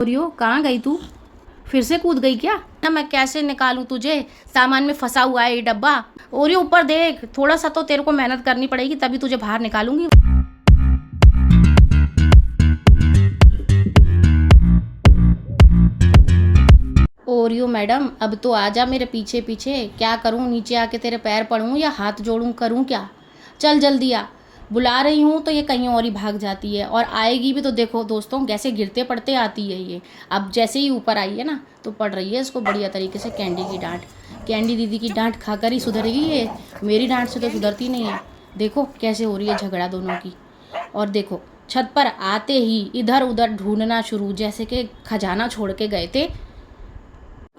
Oreo कहाँ गई तू? फिर से कूद गई क्या? ना मैं कैसे निकालूं तुझे, सामान में फंसा हुआ है ये डब्बा। ओरियो ऊपर देख, थोड़ा सा तो तेरे को मेहनत करनी पड़ेगी तभी तुझे बाहर निकालूंगी। ओरियो मैडम अब तो आजा मेरे पीछे पीछे। क्या करूं, नीचे आके तेरे पैर पड़ूं या हाथ जोड़ूं, करूं क्या? चल जल्दी आ। बुला रही हूँ तो ये कहीं और ही भाग जाती है, और आएगी भी तो देखो दोस्तों कैसे गिरते पड़ते आती है ये। अब जैसे ही ऊपर आई है ना तो पड़ रही है इसको बढ़िया तरीके से कैंडी की डांट। कैंडी दीदी की डांट खाकर ही सुधरेगी ये, मेरी डांट से तो सुधरती नहीं है। देखो कैसे हो रही है झगड़ा दोनों की। और देखो छत पर आते ही इधर उधर ढूंढना शुरू, जैसे कि खजाना छोड़ के गए थे।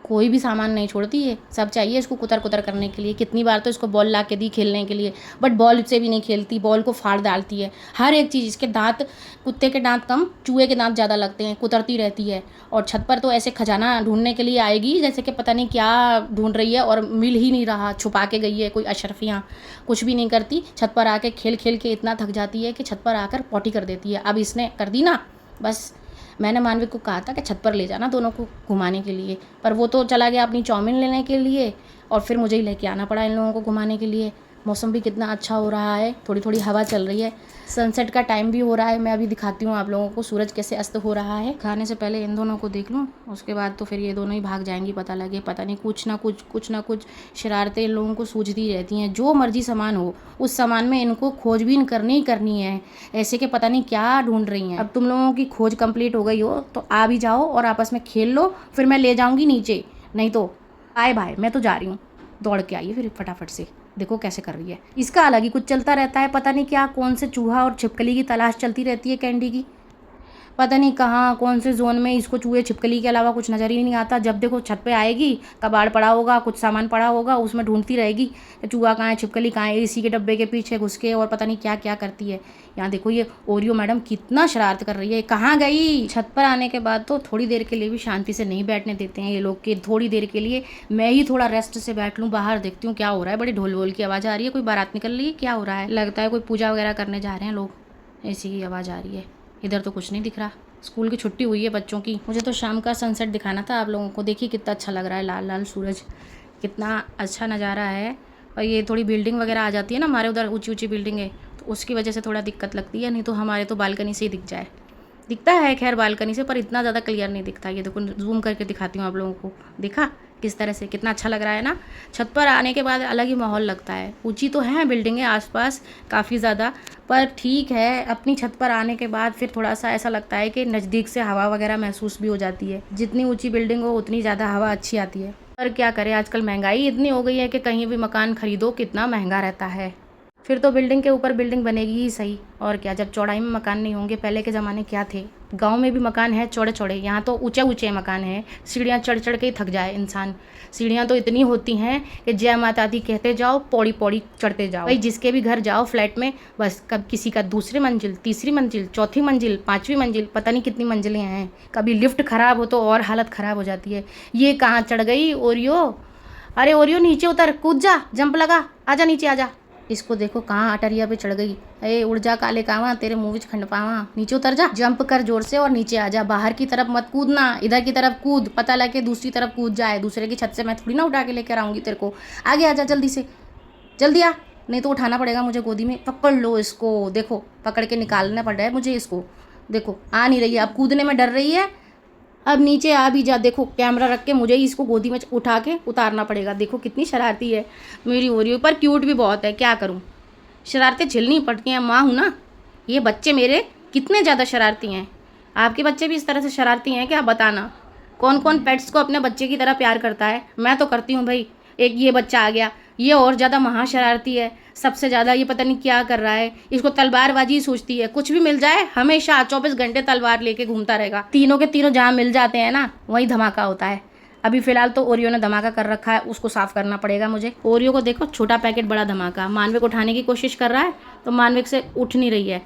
कोई भी सामान नहीं छोड़ती है, सब चाहिए इसको कुतर कुतर करने के लिए। कितनी बार तो इसको बॉल ला के दी खेलने के लिए, बट बॉल से भी नहीं खेलती, बॉल को फाड़ डालती है। हर एक चीज़, इसके दांत, कुत्ते के दांत कम चूहे के दांत ज़्यादा लगते हैं, कुतरती रहती है। और छत पर तो ऐसे खजाना ढूंढने के लिए आएगी जैसे कि पता नहीं क्या ढूंढ रही है और मिल ही नहीं रहा, छुपा के गई है कोई अशरफियाँ। कुछ भी नहीं करती, छत पर आके खेल खेल के इतना थक जाती है कि छत पर आकर पॉटी कर देती है। अब इसने कर दी ना, बस। मैंने मानविक को कहा था कि छत पर ले जाना दोनों को घुमाने के लिए, पर वो तो चला गया अपनी चाउमीन लेने के लिए, और फिर मुझे ही लेके आना पड़ा इन लोगों को घुमाने के लिए। मौसम भी कितना अच्छा हो रहा है, थोड़ी थोड़ी हवा चल रही है, सनसेट का टाइम भी हो रहा है। मैं अभी दिखाती हूँ आप लोगों को सूरज कैसे अस्त हो रहा है। खाने से पहले इन दोनों को देख लूँ, उसके बाद तो फिर ये दोनों ही भाग जाएंगी। पता लगे, पता नहीं कुछ ना कुछ शरारतें इन लोगों को सूझती रहती हैं। जो मर्जी सामान हो, उस सामान में इनको खोजबीन करनी ही करनी है, ऐसे कि पता नहीं क्या ढूंढ रही हैं। अब तुम लोगों की खोज कंप्लीट हो गई हो तो आ भी जाओ और आपस में खेल लो, फिर मैं ले जाऊँगी नीचे। नहीं तो बाय बाय, मैं तो जा रही हूँ। दौड़ के आइए फिर फटाफट से। देखो कैसे कर रही है, इसका अलग ही कुछ चलता रहता है। पता नहीं क्या, कौन से चूहा और छिपकली की तलाश चलती रहती है कैंडी की। पता नहीं कहाँ कौन से जोन में इसको चूहे छिपकली के अलावा कुछ नज़र ही नहीं आता। जब देखो छत पे आएगी, कबाड़ पड़ा होगा, कुछ सामान पड़ा होगा, उसमें ढूंढती रहेगी चूहा कहाँ है, छिपकली कहाँ है, एसी के डब्बे के पीछे घुस के, और पता नहीं क्या क्या करती है। यहाँ देखो ये ओरियो मैडम कितना शरारत कर रही है। कहाँ गई? छत पर आने के बाद तो थोड़ी देर के लिए भी शांति से नहीं बैठने देते हैं ये लोग के। थोड़ी देर के लिए मैं ही थोड़ा रेस्ट से बैठ लूँ, बाहर देखती हूँ क्या हो रहा है। बड़ी ढोल वोल की आवाज़ आ रही है, कोई बारात निकल रही है, क्या हो रहा है? लगता है कोई पूजा वगैरह करने जा रहे हैं लोग, ऐसी ही आवाज़ आ रही है। इधर तो कुछ नहीं दिख रहा। स्कूल की छुट्टी हुई है बच्चों की। मुझे तो शाम का सनसेट दिखाना था आप लोगों को। देखिए कितना अच्छा लग रहा है, लाल लाल सूरज, कितना अच्छा नज़ारा है। और ये थोड़ी बिल्डिंग वगैरह आ जाती है ना, हमारे उधर ऊंची ऊंची बिल्डिंग है, तो उसकी वजह से थोड़ा दिक्कत लगती है। नहीं तो हमारे तो बालकनी से ही दिख जाए, दिखता है खैर बालकनी से, पर इतना ज़्यादा क्लियर नहीं दिखता। ये देखो जूम करके दिखाती हूँ आप लोगों को। देखा किस तरह से, कितना अच्छा लग रहा है ना। छत पर आने के बाद अलग ही माहौल लगता है। ऊंची तो हैं बिल्डिंगें आसपास काफ़ी ज़्यादा, पर ठीक है, अपनी छत पर आने के बाद फिर थोड़ा सा ऐसा लगता है कि नज़दीक से हवा वगैरह महसूस भी हो जाती है। जितनी ऊंची बिल्डिंग हो उतनी ज़्यादा हवा अच्छी आती है। पर क्या करें, आजकल महंगाई इतनी हो गई है कि कहीं भी मकान खरीदो कितना महंगा रहता है। फिर तो बिल्डिंग के ऊपर बिल्डिंग बनेगी ही सही, और क्या। जब चौड़ाई में मकान नहीं होंगे, पहले के ज़माने क्या थे, गांव में भी मकान है चौड़े चौड़े, यहाँ तो ऊंचे ऊंचे मकान हैं। सीढ़ियाँ चढ़ चढ़ के ही थक जाए इंसान। सीढ़ियाँ तो इतनी होती हैं कि जय माता दी कहते जाओ, पौड़ी पौड़ी चढ़ते जाओ। भाई जिसके भी घर जाओ फ्लैट में, बस कब किसी का दूसरी मंजिल, तीसरी मंजिल, चौथी मंजिल, पाँचवीं मंजिल, पता नहीं कितनी मंजिलें हैं। कभी लिफ्ट ख़राब हो तो और हालत ख़राब हो जाती है। ये कहाँ चढ़ गई ओरियो? अरे ओरियो नीचे उतर, कूद जा, जंप लगा, आजा नीचे आजा। इसको देखो कहाँ अटरिया पे चढ़ गई। अरे उड़ जा काले कावा, तेरे मुँह विच खंड पावा। नीचे उतर जा, जंप कर जोर से और नीचे आ जा। बाहर की तरफ मत कूदना, इधर की तरफ कूद, पता लगे दूसरी तरफ कूद जाए। दूसरे की छत से मैं थोड़ी ना उठा के लेकर आऊँगी तेरे को। आगे आ जा जल्दी से, जल्दी आ, नहीं तो उठाना पड़ेगा मुझे गोदी में। पकड़ लो इसको, देखो पकड़ के निकालना पड़ रहा है मुझे इसको। देखो आ नहीं रही है, अब कूदने में डर रही है। अब नीचे आ भी जा, देखो कैमरा रख के मुझे ही इसको गोदी में उठा के उतारना पड़ेगा। देखो कितनी शरारती है मेरी ओरियो, पर क्यूट भी बहुत है, क्या करूँ, शरारतें झेलनी पड़ती हैं, माँ हूँ ना। ये बच्चे मेरे कितने ज़्यादा शरारती हैं। आपके बच्चे भी इस तरह से शरारती हैं क्या? बताना। कौन कौन पेट्स को अपने बच्चे की तरह प्यार करता है? मैं तो करती हूँ भाई। एक ये बच्चा आ गया, ये और ज़्यादा महा शरारती है सबसे ज़्यादा। ये पता नहीं क्या कर रहा है, इसको तलवारबाजी सोचती है। कुछ भी मिल जाए हमेशा 24 घंटे तलवार लेके घूमता रहेगा। तीनों के तीनों जहाँ मिल जाते हैं ना, वहीं धमाका होता है। अभी फ़िलहाल तो ओरियो ने धमाका कर रखा है, उसको साफ़ करना पड़ेगा मुझे। ओरियो को देखो, छोटा पैकेट बड़ा धमाका। मानविक उठाने की कोशिश कर रहा है तो मानविक से उठ नहीं रही है।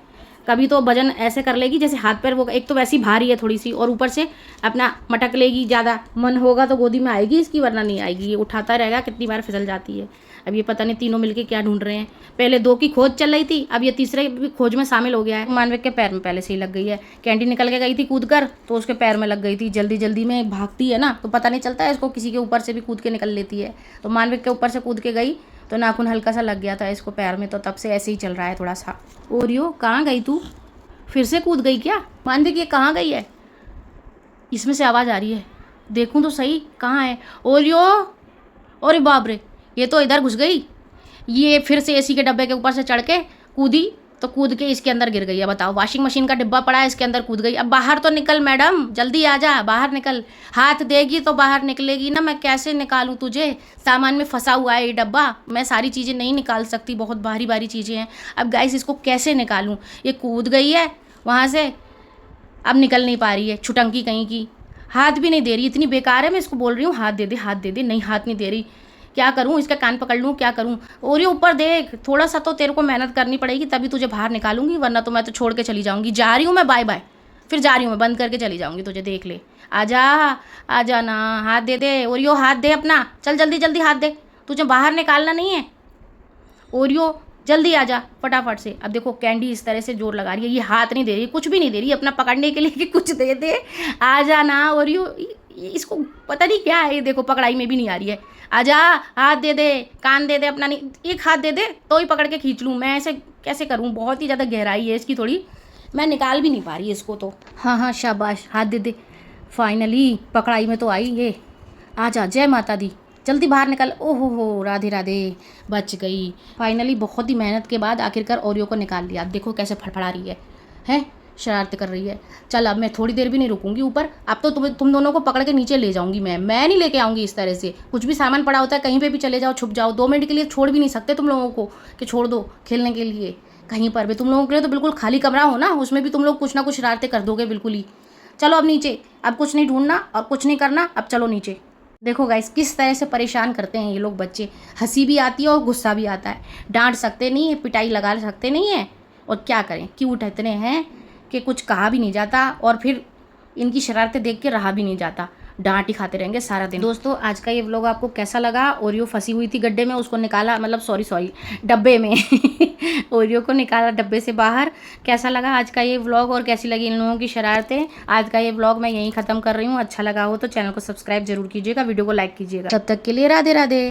कभी तो वजन ऐसे कर लेगी जैसे हाथ पैर, वो एक तो वैसी भारी है थोड़ी सी, और ऊपर से अपना मटक लेगी ज़्यादा। मन होगा तो गोदी में आएगी इसकी, वरना नहीं आएगी। ये उठाता रहेगा, कितनी बार फिसल जाती है। अब ये पता नहीं तीनों मिलके क्या ढूंढ रहे हैं। पहले 2 की खोज चल रही थी, अब ये तीसरे भी खोज में शामिल हो गया है। मानविक के पैर में पहले से ही लग गई है। कैंडी निकल के गई थी कूद कर, तो उसके पैर में लग गई थी। जल्दी जल्दी में भागती है ना, तो पता नहीं चलता है इसको, किसी के ऊपर से भी कूद के निकल लेती है। तो मानविक के ऊपर से कूद के गई तो नाखून हल्का सा लग गया था इसको पैर में, तो तब से ऐसे ही चल रहा है थोड़ा सा। ओरियो कहाँ गई तू? फिर से कूद गई क्या? मानविक ये कहाँ गई है? इसमें से आवाज़ आ रही है, देखूँ तो सही कहाँ है। ओरियो, अरे बाप रे, ये तो इधर घुस गई। ये फिर से एसी के डब्बे के ऊपर से चढ़ के कूदी, तो कूद के इसके अंदर गिर गई है। बताओ, वॉशिंग मशीन का डिब्बा पड़ा है, इसके अंदर कूद गई। अब बाहर तो निकल मैडम, जल्दी आ जा, बाहर निकल। हाथ देगी तो बाहर निकलेगी ना, मैं कैसे निकालूं तुझे? सामान में फंसा हुआ है ये डब्बा, मैं सारी चीज़ें नहीं निकाल सकती, बहुत भारी भारी चीज़ें हैं। अब गाइस इसको कैसे निकालूं? ये कूद गई है वहाँ से, अब निकल नहीं पा रही है, छुटंकी कहीं की। हाथ भी नहीं दे रही, इतनी बेकार है। मैं इसको बोल रही हूँ हाथ दे दे, हाथ दे दे, नहीं हाथ नहीं दे रही। क्या करूँ, इसका कान पकड़ लूँ, क्या करूँ? और ये ऊपर देख, थोड़ा सा तो तेरे को मेहनत करनी पड़ेगी, तभी तुझे बाहर निकालूंगी, वरना तो मैं तो छोड़ के चली जाऊँगी। जा रही हूँ मैं, बाय बाय, फिर जा रही हूँ मैं, बंद करके चली जाऊँगी, तुझे देख ले। आजा, आजा ना, हाथ दे दे ओरियो, हाथ दे अपना, चल जल्दी जल्दी हाथ दे, तुझे बाहर निकालना नहीं है। ओरियो जल्दी आ जा फटाफट से। अब देखो कैंडी इस तरह से जोर लगा रही है, ये हाथ नहीं दे रही, कुछ भी नहीं दे रही अपना पकड़ने के लिए कि कुछ दे दे। आ जा ना ओरियो, इसको पता नहीं क्या है, ये देखो पकड़ाई में भी नहीं आ रही है। आजा, हाथ दे दे, कान दे दे अपना, नहीं एक हाथ दे दे तो ही पकड़ के खींच लूँ मैं, ऐसे कैसे करूँ? बहुत ही ज़्यादा गहराई है इसकी थोड़ी, मैं निकाल भी नहीं पा रही इसको तो। हाँ हाँ शाबाश, हाथ दे दे, फाइनली पकड़ाई में तो आई ये। आजा, जय माता दी, जल्दी बाहर निकल। ओहो हो, राधे राधे, बच गई फाइनली। बहुत ही मेहनत के बाद आखिरकार ओरियो को निकाल लिया। अब देखो कैसे फड़फड़ा रही है, हैं शरारत कर रही है। चल अब मैं थोड़ी देर भी नहीं रुकूंगी ऊपर, अब तो तुम दोनों को पकड़ के नीचे ले जाऊंगी मैं नहीं लेके आऊंगी इस तरह से। कुछ भी सामान पड़ा होता है कहीं पे भी चले जाओ, छुप जाओ, 2 मिनट के लिए छोड़ भी नहीं सकते तुम लोगों को कि छोड़ दो खेलने के लिए कहीं पर भी। तुम लोगों के लिए तो बिल्कुल खाली कमरा हो ना, उसमें भी तुम लोग कुछ ना कुछ शरारतें कर दोगे बिल्कुल ही। चलो अब नीचे, अब कुछ नहीं ढूंढना और कुछ नहीं करना, अब चलो नीचे। देखो गाइस किस तरह से परेशान करते हैं ये लोग बच्चे, हंसी भी आती है और गुस्सा भी आता है। डांट सकते नहीं है, पिटाई लगा सकते नहीं है, और क्या करें, क्यूट इतने हैं कि कुछ कहा भी नहीं जाता, और फिर इनकी शरारतें देख के रहा भी नहीं जाता, डांट ही खाते रहेंगे सारा दिन। दोस्तों आज का ये व्लॉग आपको कैसा लगा? ओरियो फंसी हुई थी गड्ढे में, उसको निकाला, मतलब सॉरी डब्बे में ओरियो को निकाला डब्बे से बाहर। कैसा लगा आज का ये व्लॉग और कैसी लगी इन लोगों की शरारतें? आज का ये व्लॉग मैं यहीं ख़त्म कर रही हूँ। अच्छा लगा हो तो चैनल को सब्सक्राइब जरूर कीजिएगा, वीडियो को लाइक कीजिएगा। तब तक के लिए राधे राधे।